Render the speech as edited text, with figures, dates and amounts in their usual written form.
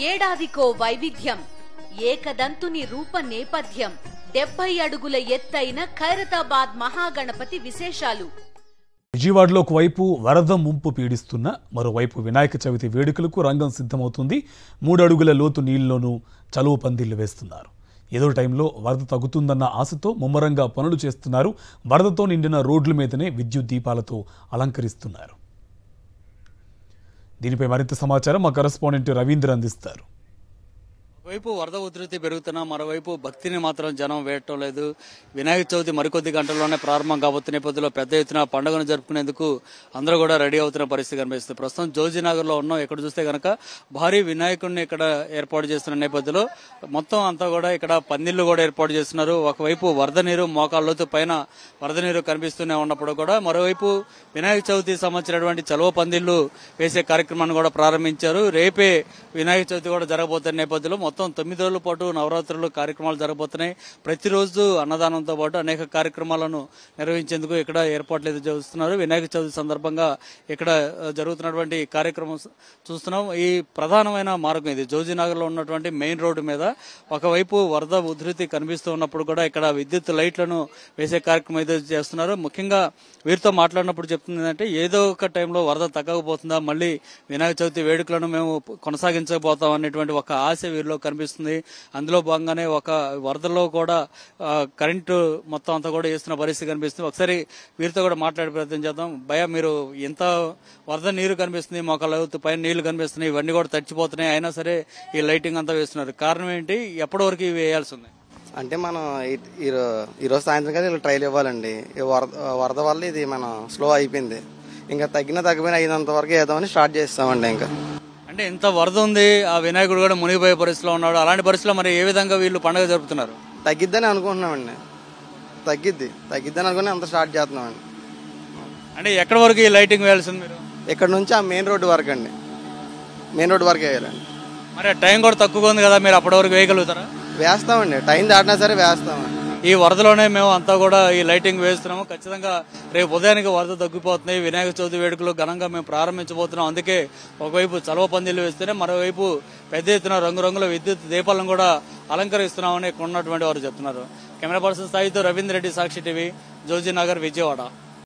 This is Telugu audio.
ఏడాదికో వైవిధ్యం, ఏకదంతుని రూప నేపథ్యం, 70 అడుగుల ఎత్తైన ఖైరతాబాద్ మహాగణపతి విశేషాలు. విజయవాడలో ఒకవైపు వరద ముంపు పీడిస్తున్న మరోవైపు వినాయక చవితి వేడుకలకు రంగం సిద్ధమవుతుంది. 3 అడుగుల లోతు నీళ్లలోనూ చలువ పందిళ్లు వేస్తున్నారు. ఏదో టైంలో వరద తగ్గుతుందన్న ఆశతో ముమ్మరంగా పనులు చేస్తున్నారు. వరదతో నిండిన రోడ్ల మీదనే విద్యుత్ దీపాలతో అలంకరిస్తున్నారు. దీనిపై మరింత సమాచారం మా కరెస్పాండెంట్ రవీంద్ర అందిస్తారు. ఒకవైపు వరద ఉధృతి పెరుగుతున్నా మరోవైపు భక్తిని మాత్రం జనం వేయటం లేదు. వినాయక చవితి మరికొద్ది గంటల్లోనే ప్రారంభం కాబోతున్న నేపథ్యంలో పెద్ద ఎత్తున పండుగను జరుపుకునేందుకు అందరూ కూడా రెడీ అవుతున్న పరిస్థితి కనిపిస్తుంది. ప్రస్తుతం జోజీనగర్ లో ఉన్నాం. ఇక్కడ చూస్తే కనుక భారీ వినాయకుడిని ఇక్కడ ఏర్పాటు చేస్తున్న నేపథ్యంలో మొత్తం అంతా కూడా ఇక్కడ పందిళ్లు కూడా ఏర్పాటు చేస్తున్నారు. ఒకవైపు వరద నీరు మోకాళ్ళలోతు పైన వరద నీరు కనిపిస్తూనే ఉన్నప్పుడు కూడా మరోవైపు వినాయక చవితి సంబంధించినటువంటి చలువ పందిళ్లు వేసే కార్యక్రమాన్ని కూడా ప్రారంభించారు. రేపే వినాయక చవితి కూడా జరగబోతున్న నేపథ్యంలో మొత్తం 9 రోజుల పాటు నవరాత్రులు కార్యక్రమాలు జరగబోతున్నాయి. ప్రతిరోజు అన్నదానంతో పాటు అనేక కార్యక్రమాలను నిర్వహించేందుకు ఇక్కడ ఏర్పాట్లు చేస్తున్నారు. వినాయక చవితి సందర్భంగా ఇక్కడ జరుగుతున్నటువంటి కార్యక్రమం చూస్తున్నాం. ఈ ప్రధానమైన మార్గం ఇది జోజీనగర్ లో ఉన్నటువంటి మెయిన్ రోడ్డు మీద ఒకవైపు వరద ఉధృతి కనిపిస్తూ ఉన్నప్పుడు కూడా ఇక్కడ విద్యుత్ లైట్లను వేసే కార్యక్రమం అయితే చేస్తున్నారు. ముఖ్యంగా వీరితో మాట్లాడినప్పుడు చెప్తుంది ఏంటంటే ఏదో ఒక టైంలో వరద తగ్గకపోతుందా, మళ్ళీ వినాయక చవితి వేడుకలను మేము కొనసాగించబోతాం అనేటువంటి ఒక ఆశ వీరిలో కనిపిస్తుంది. అందులో భాగంగానే ఒక వరదలో కూడా కరెంటు మొత్తం అంతా కూడా వేస్తున్న పరిస్థితి కనిపిస్తుంది. ఒకసారి వీరితో కూడా మాట్లాడే ప్రయత్నం చేద్దాం. భయ, మీరు ఎంత వరద నీరు కనిపిస్తుంది, మొక్కల పైన నీళ్లు కనిపిస్తున్నాయి, ఇవన్నీ కూడా తడిచిపోతున్నాయి, అయినా సరే ఈ లైటింగ్ అంతా వేస్తున్నారు. కారణం ఏంటి? ఎప్పటి వరకు ఇవి వేయాల్సి ఉంది? అంటే మనం ఈరోజు సాయంత్రం కదా ఇలా ట్రైల్ ఇవ్వాలండి. వరద వల్ల ఇది మనం స్లో అయిపోయింది. ఇంకా తగ్గిపోయినా అయినంత వరకు వేద్దామని స్టార్ట్ చేస్తామండి. ఇంకా అంటే ఇంత వరద ఉంది, ఆ వినాయకుడు కూడా మునిగిపోయే పరిస్థితిలో ఉన్నాడు. అలాంటి పరిస్థితిలో మరి ఏ విధంగా వీళ్ళు పండుగ జరుపుతున్నారు? తగ్గిద్దని అనుకుంటున్నామండి. తగ్గిద్దని అనుకుని అంత స్టార్ట్ చేస్తున్నామండి. అంటే ఎక్కడి వరకు ఈ లైటింగ్ వేయాల్సింది మీరు? ఇక్కడ నుంచి ఆ మెయిన్ రోడ్డు వరకు అండి. మెయిన్ రోడ్డు వరకు వేయాలండి. మరి టైం కూడా తక్కువగా ఉంది కదా, మీరు అప్పటి వరకు వేయగలుగుతారా? వేస్తామండి. టైం దాటినా సరే వేస్తామండి. ఈ వరదలోనే మేము అంతా కూడా ఈ లైటింగ్ వేస్తున్నాము. ఖచ్చితంగా రేపు ఉదయానికి వరద తగ్గిపోతున్నాయి. వినాయక చవితి వేడుకలు ఘనంగా మేము ప్రారంభించబోతున్నాం. అందుకే ఒకవైపు చలవ పందిళ్లు వేస్తేనే మరోవైపు పెద్ద ఎత్తున రంగురంగుల విద్యుత్ దీపాలను కూడా అలంకరిస్తున్నామని ఇక్కడ ఉన్నటువంటి వారు చెప్తున్నారు. కెమెరా పర్సన్ స్థాయితో రవీంద్ర రెడ్డి, సాక్షి టీవీ, జోజీనగర్, విజయవాడ.